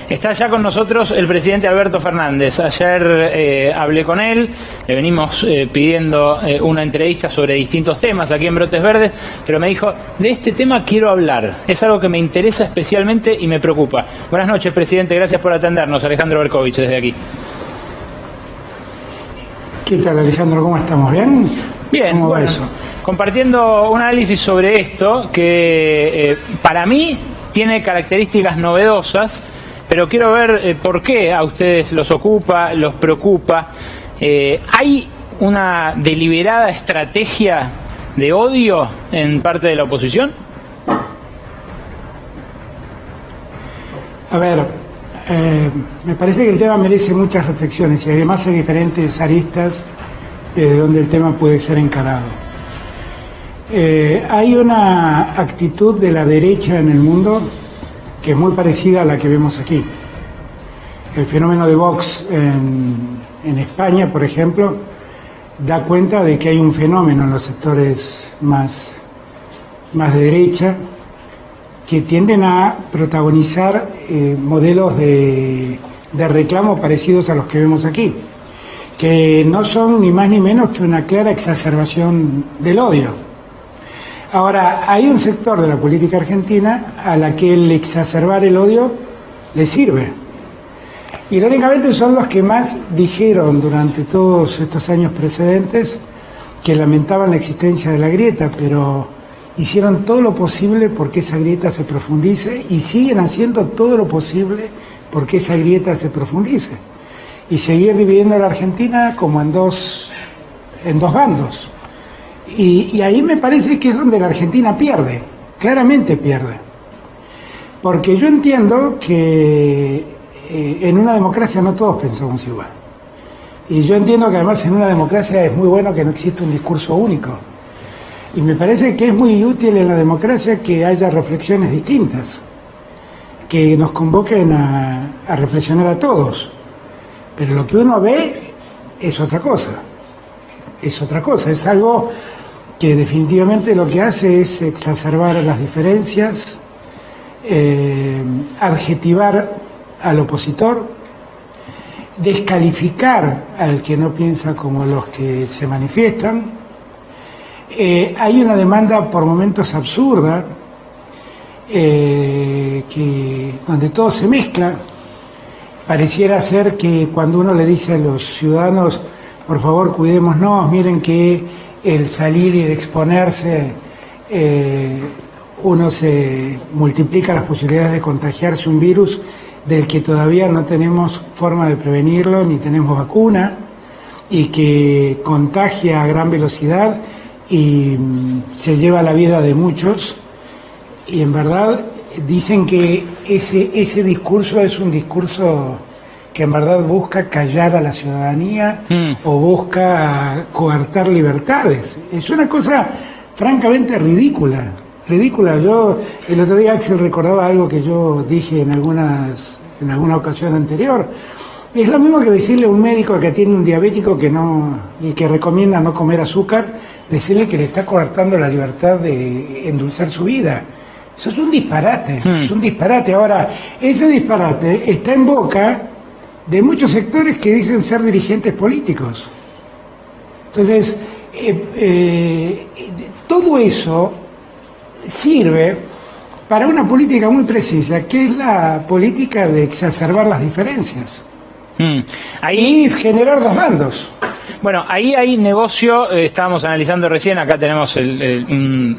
Está ya con nosotros el presidente Alberto Fernández. Ayer hablé con él, le venimos pidiendo una entrevista sobre distintos temas aquí en Brotes Verdes, pero me dijo, de este tema quiero hablar. Es algo que me interesa especialmente y me preocupa. Buenas noches, presidente. Gracias por atendernos. Alejandro Berkovich, desde aquí. ¿Qué tal, Alejandro? ¿Cómo estamos? ¿Bien? Bien, ¿Cómo va bueno, eso? Compartiendo un análisis sobre esto que para mí tiene características novedosas, pero quiero ver por qué a ustedes los ocupa, los preocupa. ¿Hay una deliberada estrategia de odio en parte de la oposición? A ver, me parece que el tema merece muchas reflexiones y además hay diferentes aristas de donde el tema puede ser encarado. Hay una actitud de la derecha en el mundo que es muy parecida a la que vemos aquí. El fenómeno de Vox en España, por ejemplo, da cuenta de que hay un fenómeno en los sectores más de derecha que tienden a protagonizar modelos de reclamo parecidos a los que vemos aquí, que no son ni más ni menos que una clara exacerbación del odio. Ahora, hay un sector de la política argentina a la que el exacerbar el odio le sirve. Irónicamente son los que más dijeron durante todos estos años precedentes que lamentaban la existencia de la grieta, pero hicieron todo lo posible porque esa grieta se profundice y siguen haciendo todo lo posible porque esa grieta se profundice. Y seguir dividiendo a la Argentina como en dos bandos. Y ahí me parece que es donde la Argentina pierde, claramente pierde. Porque yo entiendo que en una democracia no todos pensamos igual. Y yo entiendo que además en una democracia es muy bueno que no exista un discurso único. Y me parece que es muy útil en la democracia que haya reflexiones distintas, que nos convoquen a reflexionar a todos. Pero lo que uno ve es otra cosa. Es otra cosa, es algo que definitivamente lo que hace es exacerbar las diferencias, adjetivar al opositor, descalificar al que no piensa como los que se manifiestan. Hay una demanda por momentos absurda, donde todo se mezcla. Pareciera ser que cuando uno le dice a los ciudadanos, por favor cuidémonos, miren que el salir y el exponerse, uno se multiplica las posibilidades de contagiarse un virus del que todavía no tenemos forma de prevenirlo, ni tenemos vacuna, y que contagia a gran velocidad y se lleva la vida de muchos. Y en verdad dicen que ese discurso es un discurso que en verdad busca callar a la ciudadanía o busca coartar libertades. Es una cosa francamente ridícula. Yo, el otro día Axel recordaba algo que yo dije en alguna ocasión anterior. Es lo mismo que decirle a un médico que tiene un diabético y que recomienda no comer azúcar, decirle que le está coartando la libertad de endulzar su vida. Eso es un disparate, es un disparate. Ahora, ese disparate está en boca de muchos sectores que dicen ser dirigentes políticos. Entonces, todo eso sirve para una política muy precisa, que es la política de exacerbar las diferencias. Y generar dos bandos. Bueno, ahí hay negocio, estábamos analizando recién, acá tenemos un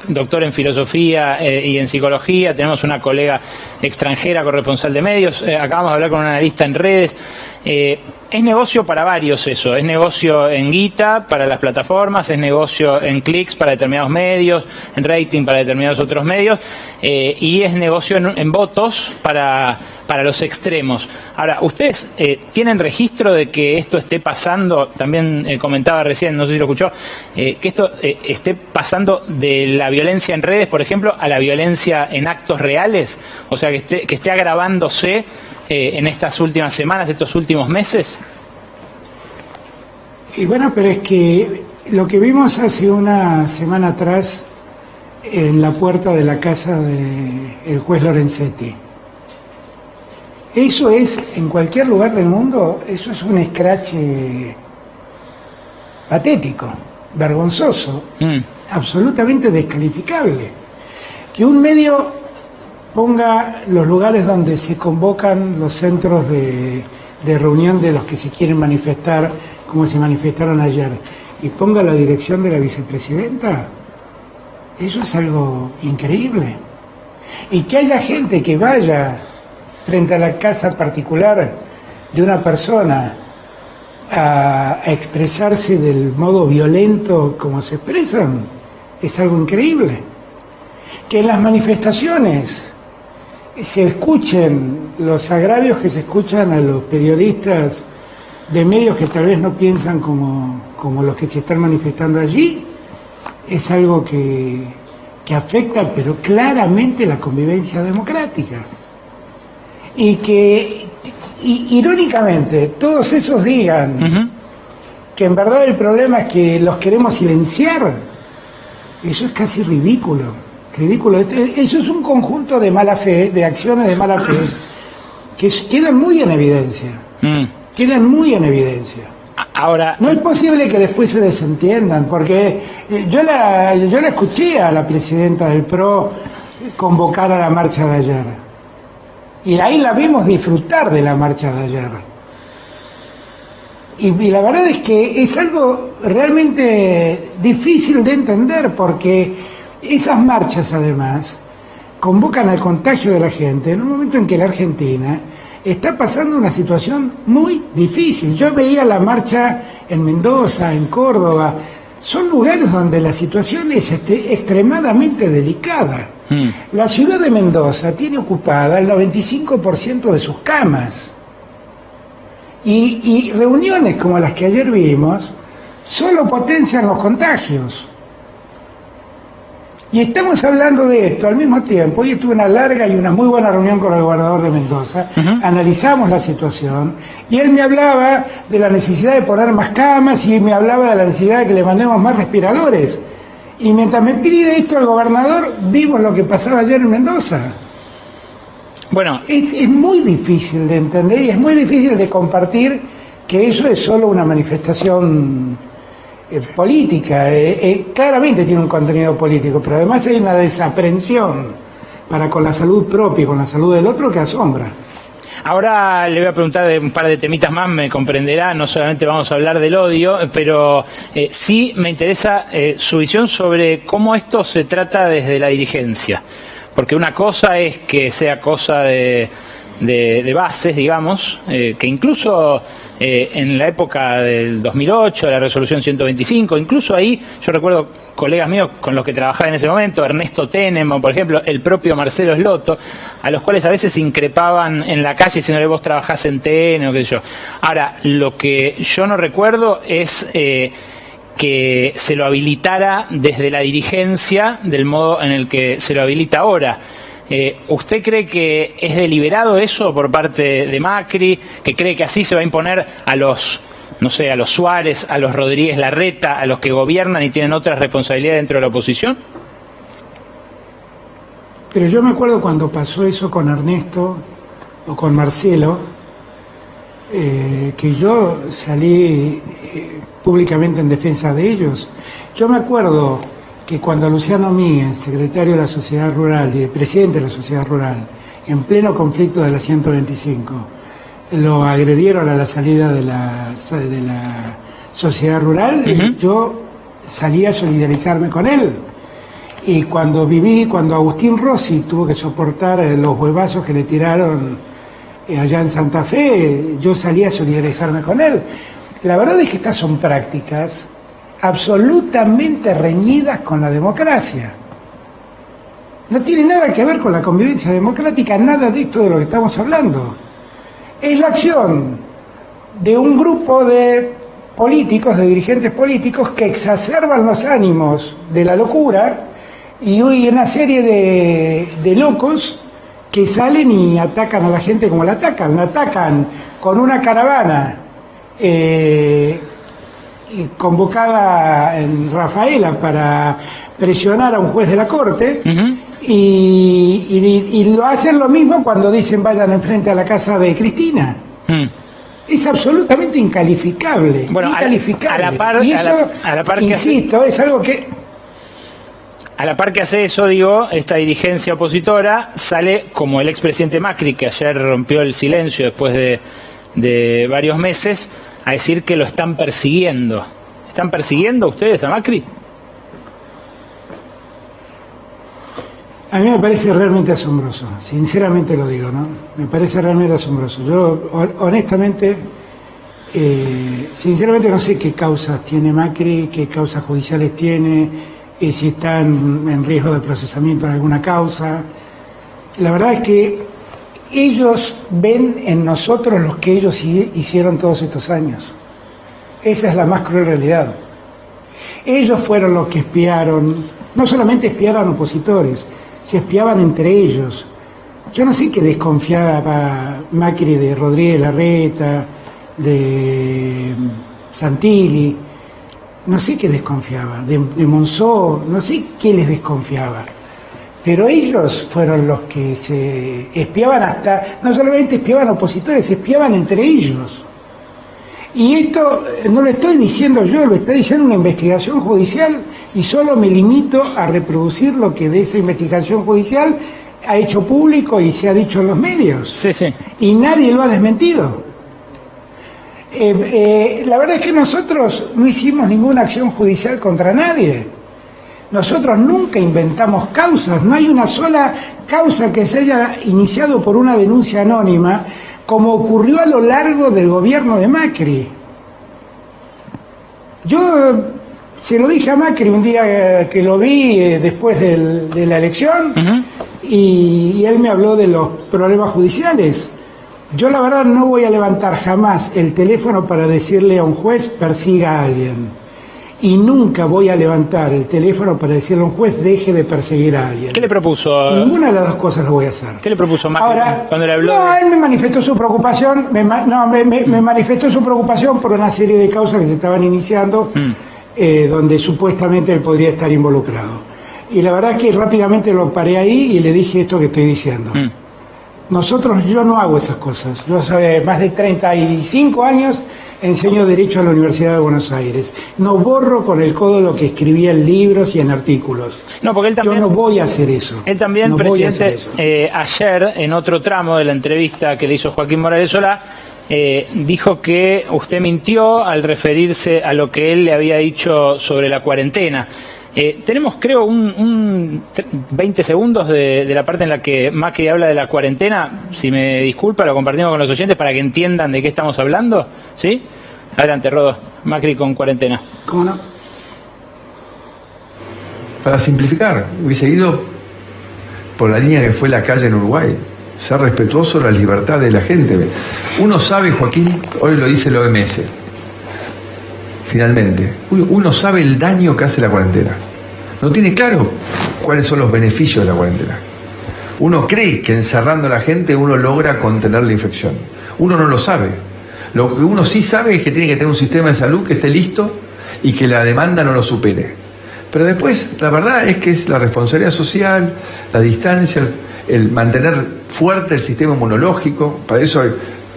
doctor en filosofía y en psicología, tenemos una colega extranjera, corresponsal de medios, acabamos de hablar con un analista en redes. Es negocio para varios eso, es negocio en guita para las plataformas, es negocio en clics para determinados medios, en rating para determinados otros medios, y es negocio en votos para los extremos. Ahora, ¿ustedes tienen registro de que esto esté pasando? También comentaba recién, no sé si lo escuchó, que esto esté pasando de la violencia en redes, por ejemplo, a la violencia en actos reales, o sea, que esté agravándose en estas últimas semanas, estos últimos meses. Y bueno, pero es que lo que vimos hace una semana atrás en la puerta de la casa del juez Lorenzetti, Eso es, en cualquier lugar del mundo, eso es un escrache patético, vergonzoso, absolutamente descalificable. Que un medio ponga los lugares donde se convocan los centros de reunión de los que se quieren manifestar, como se manifestaron ayer, y ponga la dirección de la vicepresidenta, eso es algo increíble. Y que haya gente que vaya frente a la casa particular de una persona a expresarse del modo violento como se expresan, es algo increíble. Que en las manifestaciones se escuchen los agravios que se escuchan a los periodistas de medios que tal vez no piensan como los que se están manifestando allí, es algo que afecta pero claramente la convivencia democrática. Y que irónicamente todos esos digan que en verdad el problema es que los queremos silenciar, eso es casi ridículo. Eso es un conjunto de mala fe, de acciones de mala fe, que quedan muy en evidencia. Quedan muy en evidencia. Ahora, no es posible que después se desentiendan, porque yo la escuché a la presidenta del PRO convocar a la marcha de ayer. Y ahí la vimos disfrutar de la marcha de ayer. Y la verdad es que es algo realmente difícil de entender, porque esas marchas además convocan al contagio de la gente en un momento en que la Argentina está pasando una situación muy difícil. Yo veía la marcha en Mendoza, en Córdoba, son lugares donde la situación es extremadamente delicada. La ciudad de Mendoza tiene ocupada el 95% de sus camas. Y reuniones como las que ayer vimos solo potencian los contagios. Y estamos hablando de esto al mismo tiempo. Hoy tuve una larga y una muy buena reunión con el gobernador de Mendoza. Analizamos la situación y él me hablaba de la necesidad de poner más camas y me hablaba de la necesidad de que le mandemos más respiradores. Y mientras me pide esto el gobernador, vimos lo que pasaba ayer en Mendoza. Bueno, es muy difícil de entender y es muy difícil de compartir que eso es solo una manifestación política. Claramente tiene un contenido político, pero además hay una desaprensión para con la salud propia y con la salud del otro que asombra. Ahora le voy a preguntar de un par de temitas más, me comprenderá, no solamente vamos a hablar del odio, pero sí me interesa su visión sobre cómo esto se trata desde la dirigencia. Porque una cosa es que sea cosa de bases, digamos, que incluso en la época del 2008, la resolución 125, incluso ahí yo recuerdo colegas míos con los que trabajaba en ese momento, Ernesto Tenenbaum, por ejemplo, el propio Marcelo Slotto, a los cuales a veces increpaban en la calle diciéndole vos trabajás en TN o qué sé yo. Ahora, lo que yo no recuerdo es que se lo habilitara desde la dirigencia del modo en el que se lo habilita ahora. ¿Usted cree que es deliberado eso por parte de Macri? ¿Que cree que así se va a imponer a los, no sé, a los Suárez, a los Rodríguez Larreta, a los que gobiernan y tienen otras responsabilidades dentro de la oposición? Pero yo me acuerdo cuando pasó eso con Ernesto o con Marcelo, que yo salí públicamente en defensa de ellos. Yo me acuerdo que cuando Luciano Míguez, secretario de la Sociedad Rural y presidente de la Sociedad Rural, en pleno conflicto de la 125, lo agredieron a la salida de la Sociedad Rural, yo salí a solidarizarme con él. Y cuando Agustín Rossi tuvo que soportar los huevazos que le tiraron allá en Santa Fe, yo salí a solidarizarme con él. La verdad es que estas son prácticas absolutamente reñidas con la democracia. No tiene nada que ver con la convivencia democrática, nada de esto de lo que estamos hablando. Es la acción de un grupo de políticos, de dirigentes políticos, que exacerban los ánimos de la locura y hoy una serie de locos que salen y atacan a la gente como la atacan con una caravana convocada en Rafaela para presionar a un juez de la Corte, Y lo hacen lo mismo cuando dicen vayan enfrente a la casa de Cristina. Es absolutamente incalificable. Bueno, incalificable. a la par, y eso, a la par que insisto, es algo que... A la par que hace eso, digo, esta dirigencia opositora sale como el expresidente Macri, que ayer rompió el silencio después de varios meses, a decir que lo están persiguiendo. ¿Están persiguiendo ustedes a Macri? A mí me parece realmente asombroso, sinceramente lo digo, ¿no? Me parece realmente asombroso. Yo, honestamente, sinceramente no sé qué causas tiene Macri, qué causas judiciales tiene, si están en riesgo de procesamiento en alguna causa. La verdad es que ellos ven en nosotros los que ellos hicieron todos estos años. Esa es la más cruel realidad. Ellos fueron los que espiaron, no solamente espiaron opositores, se espiaban entre ellos. Yo no sé qué desconfiaba Macri de Rodríguez Larreta, de Santilli, no sé qué desconfiaba, de Monzó, no sé qué les desconfiaba. Pero ellos fueron los que se espiaban no solamente espiaban opositores, se espiaban entre ellos. Y esto no lo estoy diciendo yo, lo está diciendo una investigación judicial y solo me limito a reproducir lo que de esa investigación judicial ha hecho público y se ha dicho en los medios. Sí, sí. Y nadie lo ha desmentido. La verdad es que nosotros no hicimos ninguna acción judicial contra nadie. Nosotros nunca inventamos causas, no hay una sola causa que se haya iniciado por una denuncia anónima, como ocurrió a lo largo del gobierno de Macri. Yo se lo dije a Macri un día que lo vi después de la elección, y él me habló de los problemas judiciales. Yo la verdad no voy a levantar jamás el teléfono para decirle a un juez persiga a alguien. Y nunca voy a levantar el teléfono para decirle a un juez deje de perseguir a alguien. ¿Qué le propuso? Ninguna de las dos cosas lo voy a hacer. ¿Qué le propuso Macri cuando le habló? No, él me manifestó su preocupación, me manifestó su preocupación por una serie de causas que se estaban iniciando, donde supuestamente él podría estar involucrado. Y la verdad es que rápidamente lo paré ahí y le dije esto que estoy diciendo. Yo no hago esas cosas. Yo hace más de 35 años enseño Derecho a la Universidad de Buenos Aires. No borro con el codo lo que escribía en libros y en artículos. No, porque él también, yo no voy a hacer eso. Él también, no, presidente, ayer en otro tramo de la entrevista que le hizo Joaquín Morales Solá, dijo que usted mintió al referirse a lo que él le había dicho sobre la cuarentena. Tenemos, creo, un 20 segundos de la parte en la que Macri habla de la cuarentena. Si me disculpa, lo compartimos con los oyentes para que entiendan de qué estamos hablando. ¿Sí? Adelante, Rodo. Macri con cuarentena. ¿Cómo no? Para simplificar, hubiese ido por la línea que fue la calle en Uruguay. Ser respetuoso de la libertad de la gente. Uno sabe, Joaquín, hoy lo dice el OMS, finalmente, uno sabe el daño que hace la cuarentena. No tiene claro cuáles son los beneficios de la cuarentena. Uno cree que encerrando a la gente uno logra contener la infección. Uno no lo sabe. Lo que uno sí sabe es que tiene que tener un sistema de salud que esté listo y que la demanda no lo supere. Pero después, la verdad es que es la responsabilidad social, la distancia, el mantener fuerte el sistema inmunológico. Para eso es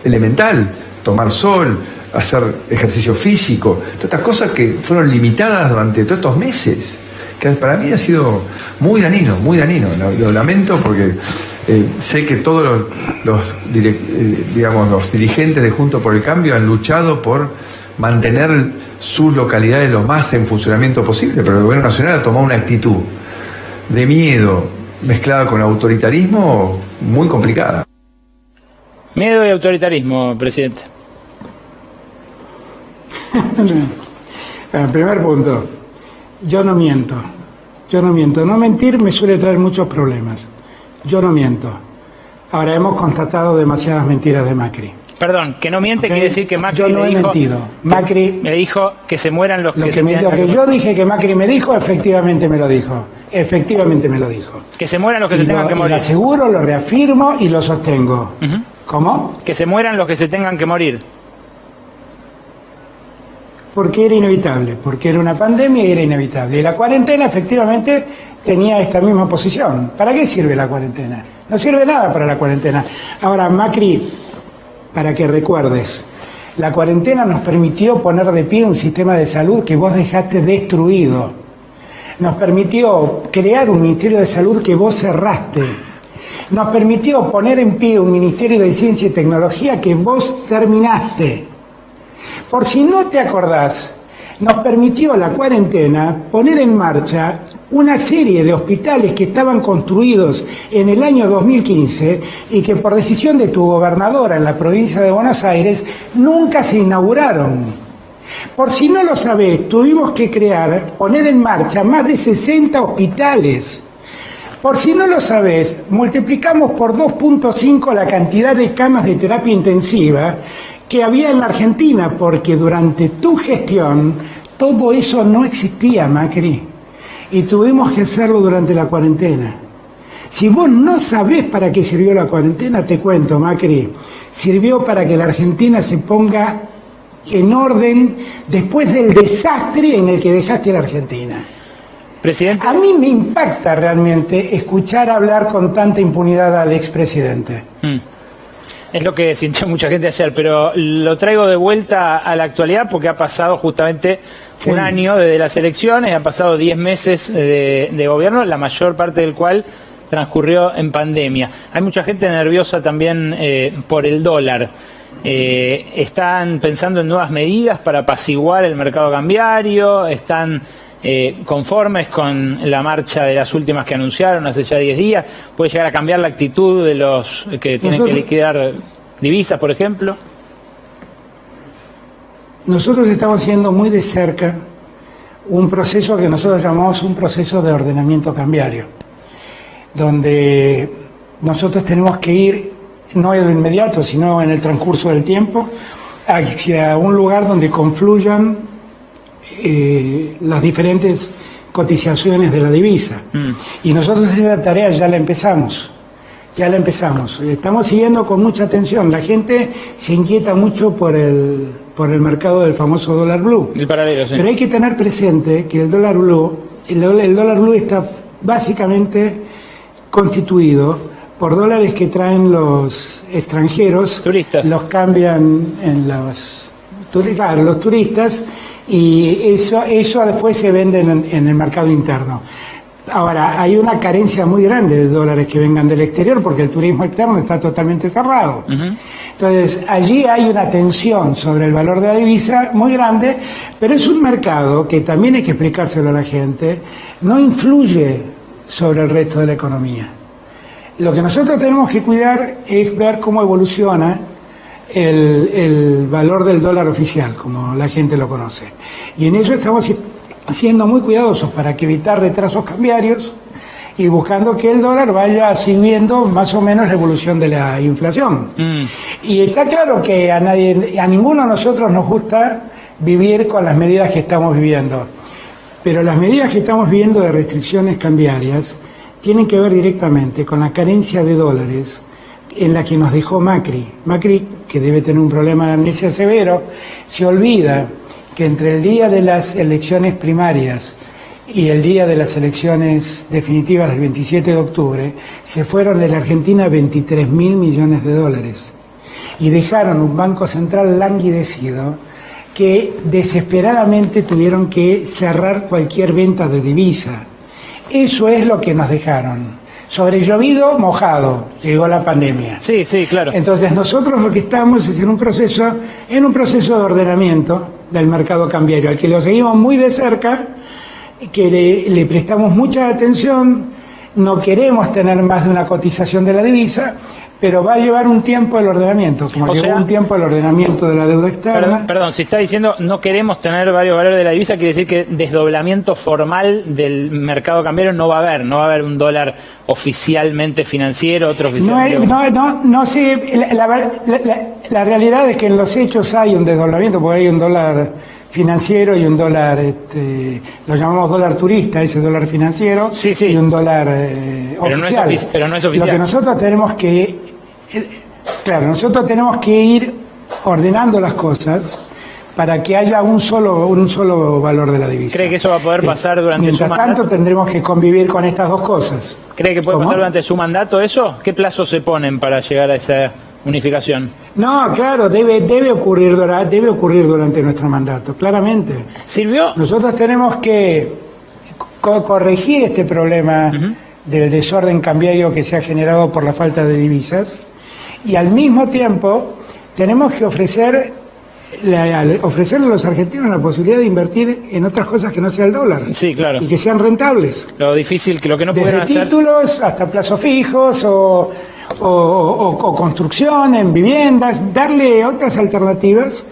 elemental, tomar sol, hacer ejercicio físico, todas estas cosas que fueron limitadas durante todos estos meses, que para mí ha sido muy dañino, lo lamento porque sé que todos los dirigentes de Juntos por el Cambio han luchado por mantener sus localidades lo más en funcionamiento posible, pero el gobierno nacional ha tomado una actitud de miedo mezclada con autoritarismo muy complicada. Miedo y autoritarismo, presidente. Bueno, primer punto, yo no miento. No mentir me suele traer muchos problemas. Yo no miento. Ahora, hemos constatado demasiadas mentiras de Macri. Perdón, que no miente, quiere decir que Macri yo no he mentido. Macri me dijo que se mueran los que se tengan que morir. Lo que yo dije que Macri me dijo, efectivamente me lo dijo. Que se mueran los que se tengan que morir. Lo aseguro, lo reafirmo y lo sostengo. ¿Cómo? Que se mueran los que se tengan que morir. porque era inevitable, porque era una pandemia y era inevitable. Y la cuarentena efectivamente tenía esta misma posición. ¿Para qué sirve la cuarentena? No sirve nada para la cuarentena. Ahora, Macri, para que recuerdes, la cuarentena nos permitió poner de pie un sistema de salud que vos dejaste destruido. Nos permitió crear un Ministerio de Salud que vos cerraste. Nos permitió poner en pie un Ministerio de Ciencia y Tecnología que vos terminaste. Por si no te acordás, nos permitió la cuarentena poner en marcha una serie de hospitales que estaban construidos en el año 2015 y que por decisión de tu gobernadora en la provincia de Buenos Aires nunca se inauguraron. Por si no lo sabés, tuvimos que poner en marcha más de 60 hospitales. Por si no lo sabés, multiplicamos por 2.5 la cantidad de camas de terapia intensiva que había en la Argentina, porque durante tu gestión todo eso no existía, Macri, y tuvimos que hacerlo durante la cuarentena. Si vos no sabés para qué sirvió la cuarentena, te cuento, Macri, sirvió para que la Argentina se ponga en orden después del desastre en el que dejaste a la Argentina. Presidente. A mí me impacta realmente escuchar hablar con tanta impunidad al expresidente. Es lo que sintió mucha gente ayer, pero lo traigo de vuelta a la actualidad porque ha pasado justamente un año desde las elecciones, ha pasado 10 meses de gobierno, la mayor parte del cual transcurrió en pandemia. Hay mucha gente nerviosa también por el dólar. ¿Están pensando en nuevas medidas para apaciguar el mercado cambiario? ¿Están conformes con la marcha de las últimas que anunciaron hace ya 10 días? ¿Puede llegar a cambiar la actitud de los que tienen que liquidar divisas, por ejemplo? Nosotros estamos siguiendo muy de cerca un proceso que nosotros llamamos un proceso de ordenamiento cambiario, donde nosotros tenemos que ir, no en lo inmediato, sino en el transcurso del tiempo, hacia un lugar donde confluyan las diferentes cotizaciones de la divisa. Y nosotros esa tarea ya la empezamos. Estamos siguiendo con mucha atención. La gente se inquieta mucho por el mercado del famoso dólar blue. El paralelo, sí. Pero hay que tener presente que el dólar blue está básicamente constituido por dólares que traen los extranjeros, turistas. Los cambian en los turistas, y eso después se vende en el mercado interno. Ahora, hay una carencia muy grande de dólares que vengan del exterior porque el turismo externo está totalmente cerrado. Entonces, allí hay una tensión sobre el valor de la divisa muy grande, pero es un mercado que también hay que explicárselo a la gente, no influye sobre el resto de la economía. Lo que nosotros tenemos que cuidar es ver cómo evoluciona el valor del dólar oficial, como la gente lo conoce. Y en eso estamos siendo muy cuidadosos para que evitar retrasos cambiarios y buscando que el dólar vaya siguiendo más o menos la evolución de la inflación. Y está claro que a ninguno de nosotros nos gusta vivir con las medidas que estamos viviendo, pero las medidas que estamos viviendo de restricciones cambiarias tienen que ver directamente con la carencia de dólares en la que nos dejó Macri. Macri, que debe tener un problema de amnesia severo, se olvida que entre el día de las elecciones primarias y el día de las elecciones definitivas del 27 de octubre, se fueron de la Argentina 23.000 millones de dólares y dejaron un Banco Central languidecido que desesperadamente tuvieron que cerrar cualquier venta de divisa. Eso es lo que nos dejaron. Sobre llovido, mojado, llegó la pandemia. Sí, claro. Entonces nosotros lo que estamos es en un proceso de ordenamiento del mercado cambiario, al que lo seguimos muy de cerca, que le prestamos mucha atención, no queremos tener más de una cotización de la divisa, pero va a llevar un tiempo el ordenamiento, como llevó un tiempo el ordenamiento de la deuda externa. Perdón, si está diciendo no queremos tener varios valores de la divisa, quiere decir que desdoblamiento formal del mercado cambiario no va a haber un dólar oficialmente financiero, otro oficialmente... No sé, la realidad es que en los hechos hay un desdoblamiento, porque hay un dólar financiero y un dólar, lo llamamos dólar turista, ese dólar financiero, y un dólar oficial. Pero no es oficial. Lo que nosotros tenemos nosotros tenemos que ir ordenando las cosas para que haya un solo valor de la divisa. ¿Cree que eso va a poder pasar durante su Mientras mandato? tanto, tendremos que convivir con estas dos cosas. ¿Cree que puede ¿Cómo? pasar durante su mandato eso? ¿Qué plazos se ponen para llegar a esa unificación? No, claro, debe ocurrir durante nuestro mandato, claramente. ¿Sirvió? Nosotros tenemos que corregir este problema del desorden cambiario que se ha generado por la falta de divisas, y al mismo tiempo tenemos que ofrecerle a los argentinos la posibilidad de invertir en otras cosas que no sea el dólar. Sí, claro. Y que sean rentables. Lo difícil, que lo que no pudieron Desde hacer... títulos hasta plazos fijos o construcción en viviendas, darle otras alternativas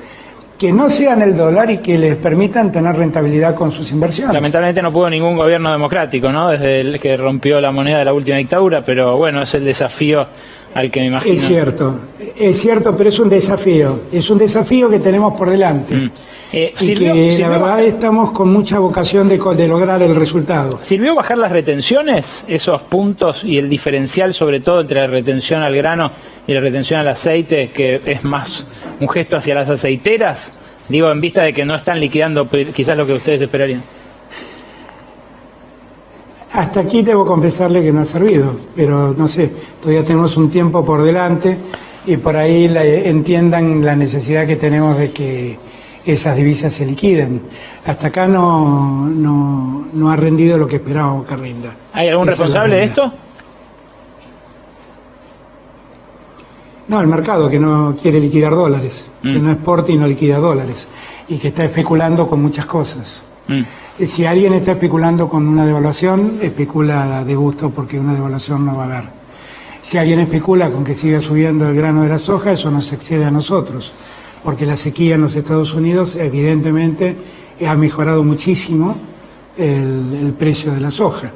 que no sean el dólar y que les permitan tener rentabilidad con sus inversiones. Lamentablemente no pudo ningún gobierno democrático, ¿no? Desde el que rompió la moneda de la última dictadura, pero bueno, es el desafío al que me imagino. Es cierto, pero es un desafío que tenemos por delante. Y que la verdad estamos con mucha vocación de lograr el resultado. ¿Sirvió bajar las retenciones, esos puntos y el diferencial sobre todo entre la retención al grano y la retención al aceite, que es más un gesto hacia las aceiteras? Digo, en vista de que no están liquidando quizás lo que ustedes esperarían. Hasta aquí debo confesarle que no ha servido, pero no sé, todavía tenemos un tiempo por delante y por ahí entiendan la necesidad que tenemos de que esas divisas se liquiden. Hasta acá no ha rendido lo que esperábamos que rinda. ¿Hay algún responsable de esto? No, el mercado, que no quiere liquidar dólares, que no exporta y no liquida dólares, y que está especulando con muchas cosas. Si alguien está especulando con una devaluación, especula de gusto porque una devaluación no va a haber. Si alguien especula con que siga subiendo el grano de la soja, eso nos excede a nosotros, porque la sequía en los Estados Unidos evidentemente ha mejorado muchísimo el precio de la soja.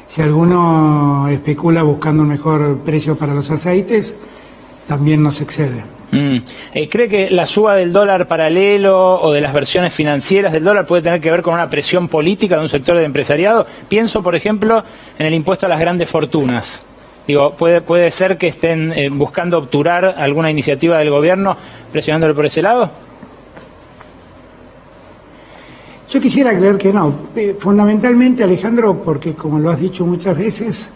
Si alguno especula buscando un mejor precio para los aceites, también nos excede. ¿Cree que la suba del dólar paralelo o de las versiones financieras del dólar puede tener que ver con una presión política de un sector de empresariado? Pienso, por ejemplo, en el impuesto a las grandes fortunas. Digo, ¿puede ser que estén buscando obturar alguna iniciativa del gobierno presionándolo por ese lado? Yo quisiera creer que no. Fundamentalmente, Alejandro, porque como lo has dicho muchas veces,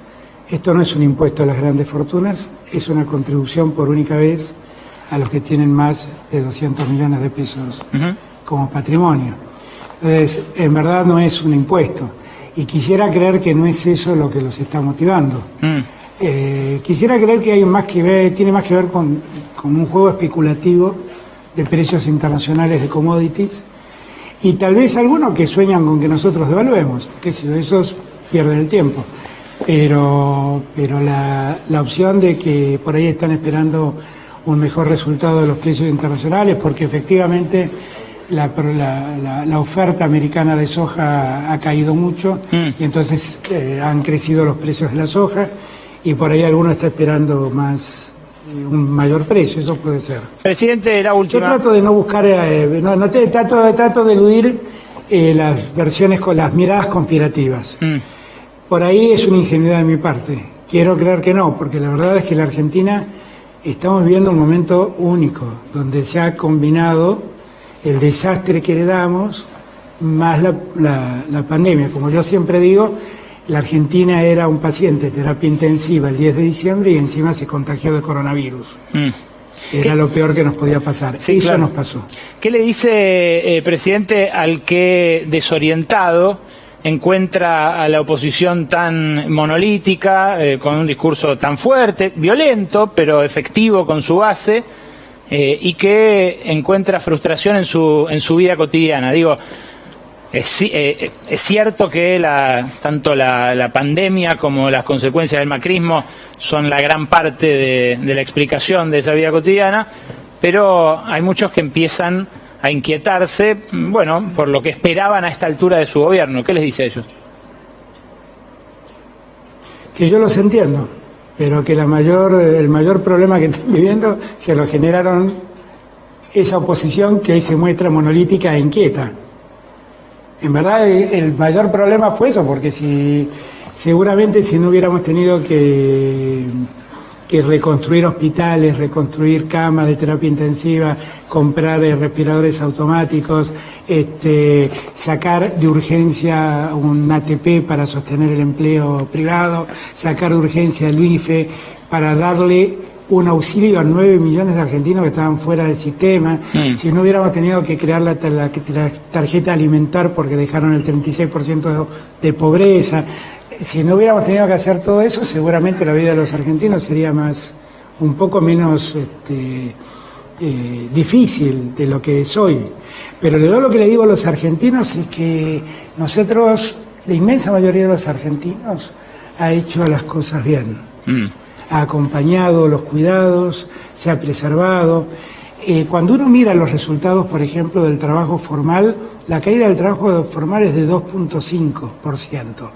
esto no es un impuesto a las grandes fortunas, es una contribución por única vez a los que tienen más de 200 millones de pesos como patrimonio. Entonces, en verdad no es un impuesto. Y quisiera creer que no es eso lo que los está motivando. Quisiera creer que tiene más que ver con un juego especulativo de precios internacionales de commodities, y tal vez algunos que sueñan con que nosotros devaluemos, que si esos pierden el tiempo. Pero la opción de que por ahí están esperando un mejor resultado de los precios internacionales, porque efectivamente la oferta americana de soja ha caído mucho y entonces han crecido los precios de la soja, y por ahí alguno está esperando un mayor precio, eso puede ser. Presidente, la última. Yo trato de no buscar, trato de eludir las versiones con las miradas conspirativas. Por ahí es una ingenuidad de mi parte. Quiero creer que no, porque la verdad es que la Argentina estamos viviendo un momento único, donde se ha combinado el desastre que heredamos más la pandemia. Como yo siempre digo, la Argentina era un paciente de terapia intensiva el 10 de diciembre y encima se contagió de coronavirus. Era lo peor que nos podía pasar. Sí, eso claro. nos pasó. ¿Qué le dice, presidente, al que desorientado encuentra a la oposición tan monolítica, con un discurso tan fuerte, violento, pero efectivo con su base, y que encuentra frustración en su vida cotidiana? Digo, es cierto que tanto la pandemia como las consecuencias del macrismo son la gran parte de la explicación de esa vida cotidiana, pero hay muchos que empiezan a inquietarse, bueno, por lo que esperaban a esta altura de su gobierno. ¿Qué les dice a ellos? Que yo los entiendo, pero que el mayor problema que están viviendo se lo generaron esa oposición que hoy se muestra monolítica e inquieta. En verdad el mayor problema fue eso, porque seguramente si no hubiéramos tenido que que reconstruir hospitales, reconstruir camas de terapia intensiva, comprar respiradores automáticos, sacar de urgencia un ATP para sostener el empleo privado, sacar de urgencia el IFE para darle un auxilio a 9 millones de argentinos que estaban fuera del sistema. Si no hubiéramos tenido que crear la tarjeta alimentar porque dejaron el 36% de pobreza, si no hubiéramos tenido que hacer todo eso, seguramente la vida de los argentinos sería un poco menos difícil de lo que es hoy. Pero lo que le digo a los argentinos es que nosotros, la inmensa mayoría de los argentinos, ha hecho las cosas bien. Ha acompañado los cuidados, se ha preservado. Cuando uno mira los resultados, por ejemplo, del trabajo formal, la caída del trabajo formal es de 2.5%.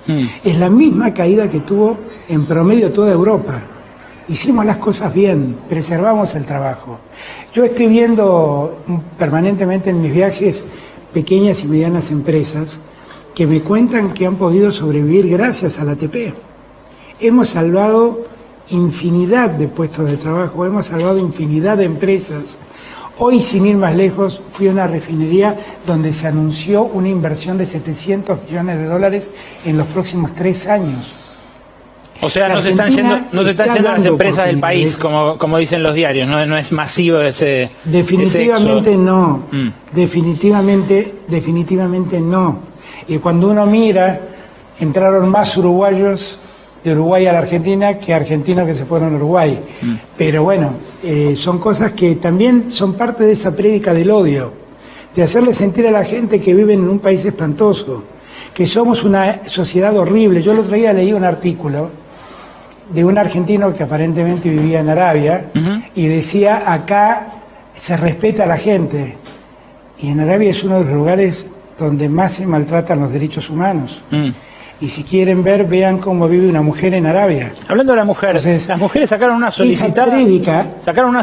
Es la misma caída que tuvo en promedio toda Europa. Hicimos las cosas bien, preservamos el trabajo. Yo estoy viendo permanentemente en mis viajes pequeñas y medianas empresas que me cuentan que han podido sobrevivir gracias al ATP. Hemos salvado infinidad de puestos de trabajo, hemos salvado infinidad de empresas. Hoy, sin ir más lejos, fui a una refinería donde se anunció una inversión de $700 millones en los próximos 3 años. O sea, no se están yendo las empresas del país, como dicen los diarios, no es masivo ese definitivamente ese no, definitivamente no. Y cuando uno mira, entraron más uruguayos de Uruguay a la Argentina que argentinos que se fueron a Uruguay. Pero bueno, son cosas que también son parte de esa prédica del odio, de hacerle sentir a la gente que vive en un país espantoso, que somos una sociedad horrible. Yo el otro día leí un artículo de un argentino que aparentemente vivía en Arabia y decía, acá se respeta a la gente, y en Arabia es uno de los lugares donde más se maltratan los derechos humanos. Y si quieren ver, vean cómo vive una mujer en Arabia. Hablando de la mujer, entonces, las mujeres sacaron una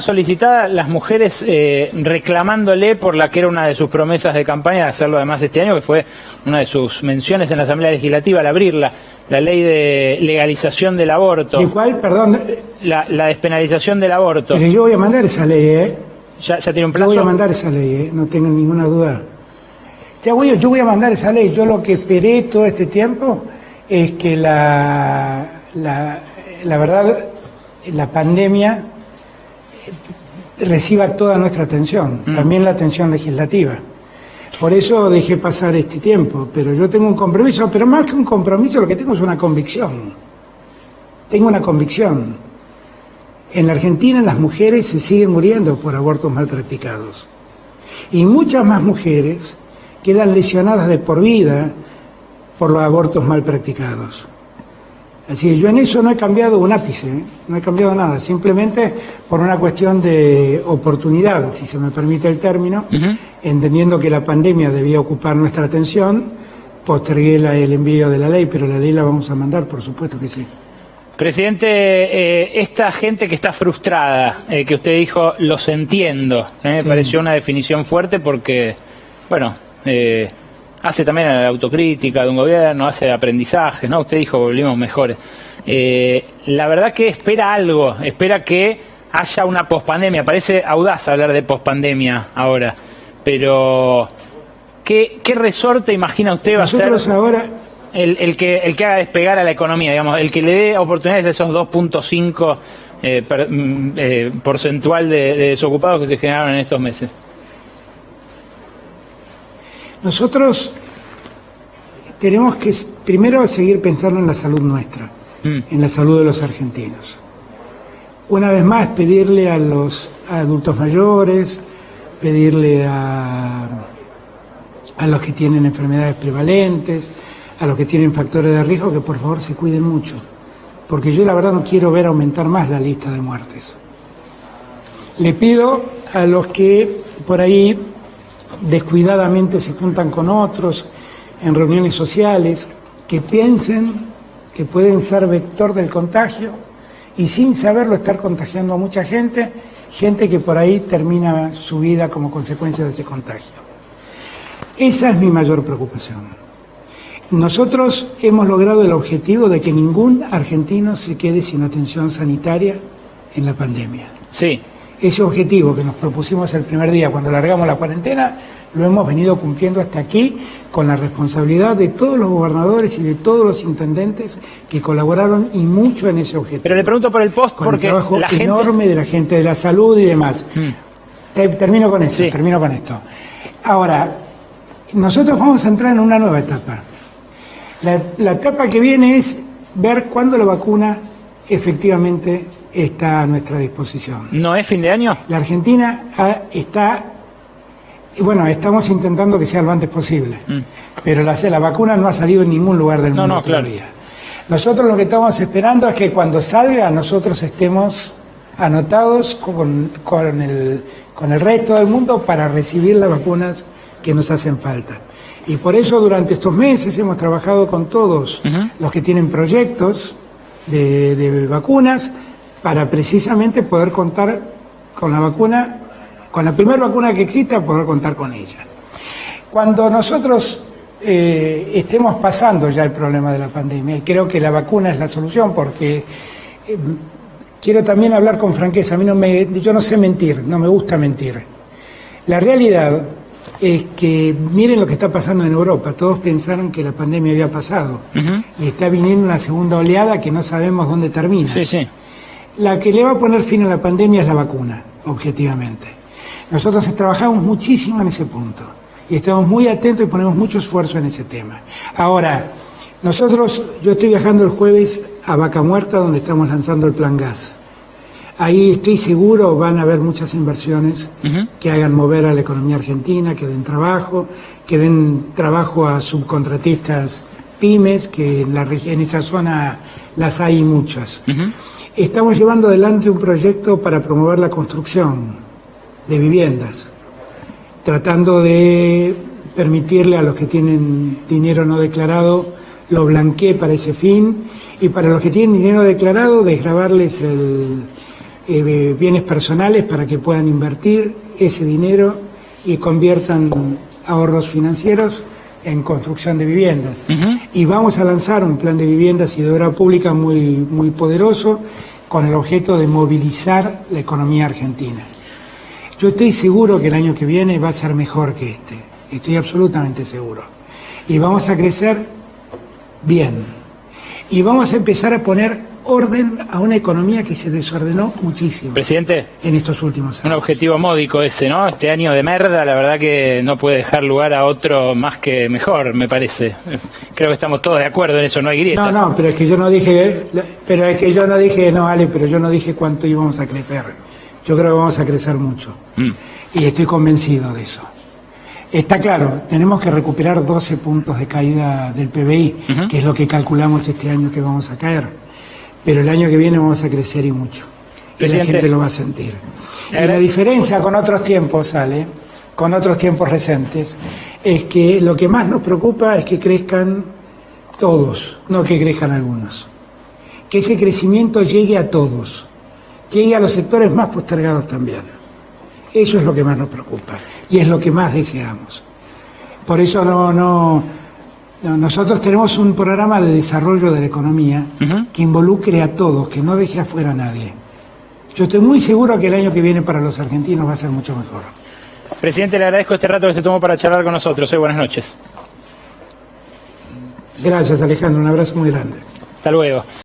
solicitada, las mujeres reclamándole por la que era una de sus promesas de campaña, de hacerlo además este año, que fue una de sus menciones en la Asamblea Legislativa, al abrirla, la ley de legalización del aborto. ¿De cuál? Perdón. La despenalización del aborto. Pero yo voy a mandar esa ley, ¿eh? ¿Ya tiene un plazo? Yo voy a mandar esa ley, no tengo ninguna duda. Yo voy a mandar esa ley. Yo lo que esperé todo este tiempo es que la verdad, la pandemia reciba toda nuestra atención, también la atención legislativa. Por eso dejé pasar este tiempo, pero yo tengo un compromiso, pero más que un compromiso lo que tengo es una convicción. Tengo una convicción. En la Argentina las mujeres se siguen muriendo por abortos mal practicados. Y muchas más mujeres quedan lesionadas de por vida por los abortos mal practicados. Así que yo en eso no he cambiado un ápice, no he cambiado nada, simplemente por una cuestión de oportunidad, si se me permite el término, entendiendo que la pandemia debía ocupar nuestra atención, postergué el envío de la ley, pero la ley la vamos a mandar, por supuesto que sí. Presidente, esta gente que está frustrada, que usted dijo, los entiendo, me pareció una definición fuerte porque, bueno, hace también a la autocrítica de un gobierno, hace aprendizaje, ¿no? Usted dijo, volvimos mejores. La verdad que espera algo, espera que haya una pospandemia. Parece audaz hablar de pospandemia ahora, pero ¿qué resorte imagina usted va a ser ahora el que haga despegar a la economía, digamos, el que le dé oportunidades a esos 2.5 porcentual de desocupados que se generaron en estos meses? Nosotros tenemos que primero seguir pensando en la salud nuestra, en la salud de los argentinos. Una vez más, pedirle a los adultos mayores, pedirle a los que tienen enfermedades prevalentes, a los que tienen factores de riesgo, que por favor se cuiden mucho, porque yo la verdad no quiero ver aumentar más la lista de muertes. Le pido a los que por ahí descuidadamente se juntan con otros en reuniones sociales, que piensen que pueden ser vector del contagio y sin saberlo estar contagiando a mucha gente que por ahí termina su vida como consecuencia de ese contagio. Esa es mi mayor preocupación. Nosotros hemos logrado el objetivo de que ningún argentino se quede sin atención sanitaria en la pandemia. Sí. Ese objetivo que nos propusimos el primer día cuando largamos la cuarentena, lo hemos venido cumpliendo hasta aquí con la responsabilidad de todos los gobernadores y de todos los intendentes que colaboraron y mucho en ese objetivo. Pero le pregunto por el post con porque el trabajo la gente... enorme de la gente de la salud y demás. Termino con esto, Sí. termino con esto. Ahora, nosotros vamos a entrar en una nueva etapa. La etapa que viene es ver cuándo la vacuna efectivamente está a nuestra disposición. ¿No es fin de año? La Argentina está, bueno, estamos intentando que sea lo antes posible, pero la vacuna no ha salido en ningún lugar del mundo claro. todavía. Nosotros lo que estamos esperando es que cuando salga nosotros estemos anotados con el resto del mundo para recibir las vacunas que nos hacen falta. Y por eso durante estos meses hemos trabajado con todos los que tienen proyectos de vacunas para precisamente poder contar con la vacuna, con la primera vacuna que exista, poder contar con ella. Cuando nosotros estemos pasando ya el problema de la pandemia, y creo que la vacuna es la solución, porque quiero también hablar con franqueza, yo no sé mentir, no me gusta mentir. La realidad es que miren lo que está pasando en Europa, todos pensaron que la pandemia había pasado, y está viniendo una segunda oleada que no sabemos dónde termina. Sí, sí. La que le va a poner fin a la pandemia es la vacuna, objetivamente. Nosotros trabajamos muchísimo en ese punto y estamos muy atentos y ponemos mucho esfuerzo en ese tema. Ahora, yo estoy viajando el jueves a Vaca Muerta, donde estamos lanzando el Plan Gas. Ahí estoy seguro van a haber muchas inversiones que hagan mover a la economía argentina, que den trabajo a subcontratistas pymes, que en esa zona las hay muchas. Estamos llevando adelante un proyecto para promover la construcción de viviendas, tratando de permitirle a los que tienen dinero no declarado, lo blanquee para ese fin, y para los que tienen dinero declarado, desgravarles bienes personales para que puedan invertir ese dinero y conviertan ahorros financieros en construcción de viviendas. Y vamos a lanzar un plan de viviendas y de obra pública muy poderoso con el objeto de movilizar la economía argentina. Yo estoy seguro que el año que viene va a ser mejor que este, estoy absolutamente seguro. Y vamos a crecer bien. Y vamos a empezar a poner orden a una economía que se desordenó muchísimo. Presidente, en estos últimos años. Un objetivo módico ese, ¿no? Este año de merda, la verdad que no puede dejar lugar a otro más que mejor, me parece. Creo que estamos todos de acuerdo en eso, no hay grieta. No, pero es que yo no dije, no, Ale, pero yo no dije cuánto íbamos a crecer. Yo creo que vamos a crecer mucho. Y estoy convencido de eso. Está claro, tenemos que recuperar 12 puntos de caída del PBI, que es lo que calculamos este año que vamos a caer. Pero el año que viene vamos a crecer y mucho. Y la gente lo va a sentir. Y la diferencia con otros tiempos, Ale, con otros tiempos recientes, es que lo que más nos preocupa es que crezcan todos, no que crezcan algunos. Que ese crecimiento llegue a todos, llegue a los sectores más postergados también. Eso es lo que más nos preocupa y es lo que más deseamos. Por eso nosotros tenemos un programa de desarrollo de la economía que involucre a todos, que no deje afuera a nadie. Yo estoy muy seguro que el año que viene para los argentinos va a ser mucho mejor. Presidente, le agradezco este rato que se tomó para charlar con nosotros. Buenas noches. Gracias, Alejandro. Un abrazo muy grande. Hasta luego.